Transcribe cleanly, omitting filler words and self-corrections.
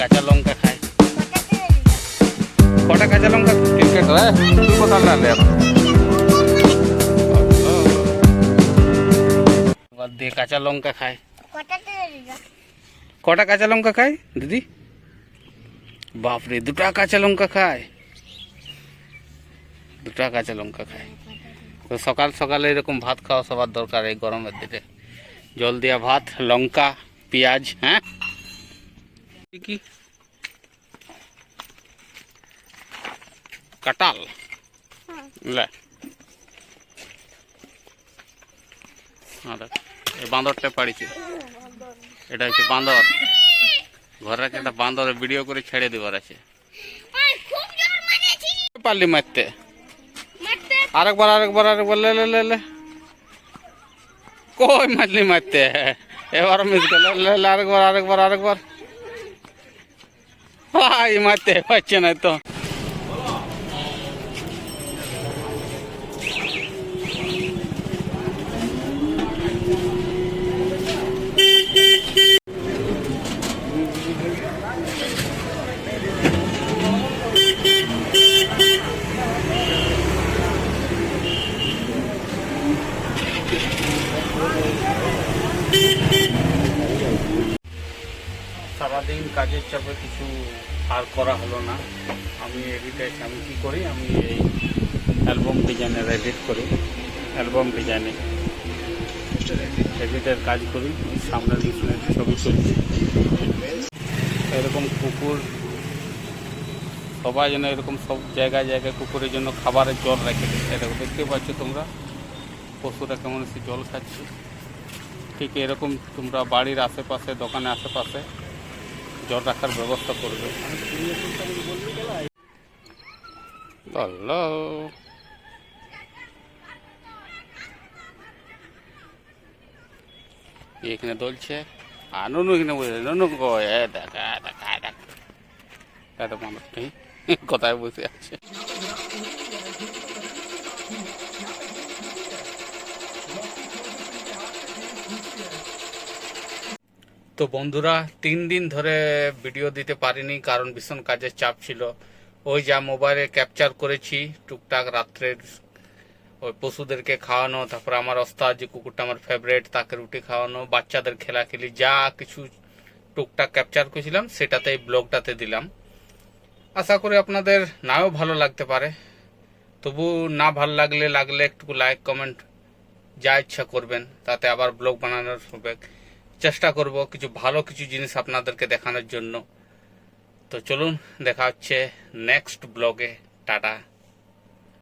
কাঁচা লঙ্কা খায়। কটা কাঁচা লঙ্কা ক্রিকেট তুই কোথাও ডালে এবার দিয়ে কাঁচা লঙ্কা খায়। কটা কাঁচা লঙ্কা খায় দিদি? বাপরে, দুটা কাঁচা লঙ্কা খায়, দুটা কাঁচা লঙ্কা খায়। তো সকাল সকালে এরকম ভাত খাওয়া সবার দরকার এই গরমের দিনে। জল দিয়া ভাত, লঙ্কা, পেঁয়াজ। হ্যাঁ কি কাঁঠাল এই বাঁদরটা পাড়িছে, এটা হচ্ছে বাঁদর। ঘরে একটা বাঁদরের ভিডিও করে ছেড়ে দেওয়ার আছে। পারলি মারতে? আরেকবার আরেকবার আরেকবার লে লে লে লে। কই মারলি মারতে? এবার মিস গেল। আরেকবার আরেকবার আরেকবার। ভাই মারতে পারছে না তো। সারাদিন কাজের চাপে কিছু আর করা হলো না। আমি কি করি, আমি এই অ্যালবাম ডিজাইনের এডিট করি, অ্যালবাম ডিজাইনে এডিটের কাজ করি। সামনের পিছনে ছবি তুলছি। এরকম কুকুর সবাই যেন এরকম সব জায়গায় জায়গায় কুকুরের জন্য খাবারের জল রেখে দিচ্ছে। এরকম দেখতে পাচ্ছ তোমরা, পশুরা কেমন এসে জল খাচ্ছে। ঠিক এরকম তোমরা বাড়ির আশেপাশে, দোকানের আশেপাশে জল রাখার ব্যবস্থা করবে। এখানে দলছে, আর নুনু এখানে বসে, নুনু দেখা দেখা দেখা এত মানুষ নেই, কোথায় বসে আছে। তো বন্ধুরা, 3 দিন ধরে ভিডিও দিতে পারিনি, কারণ ভীষণ কাজের চাপ ছিল। ওই যা মোবাইলে ক্যাপচার করেছি টুকটাক রাত্রের ওই পশুদেরকে খাওয়ানো, তারপরে আমার ওস্তাদ যে কুকুরটা আমার ফেভারিট তাকে রুটি খাওয়ানো, বাচ্চাদের খেলাখেলি, যা কিছু টুকটাক ক্যাপচার করেছিলাম সেটাতে এই ব্লগটাতে দিলাম। আশা করি আপনাদের নাও ভালো লাগতে পারে। তবু না ভালো লাগলে একটু লাইক কমেন্ট যা ইচ্ছা করবেন, তাতে আবার ব্লগ বানানোর হবে। চেষ্টা করব কিছু ভালো কিছু জিনিস আপনাদেরকে দেখানোর জন্য। তো চলুন, দেখা হচ্ছে নেক্সট ব্লগে। টাটা।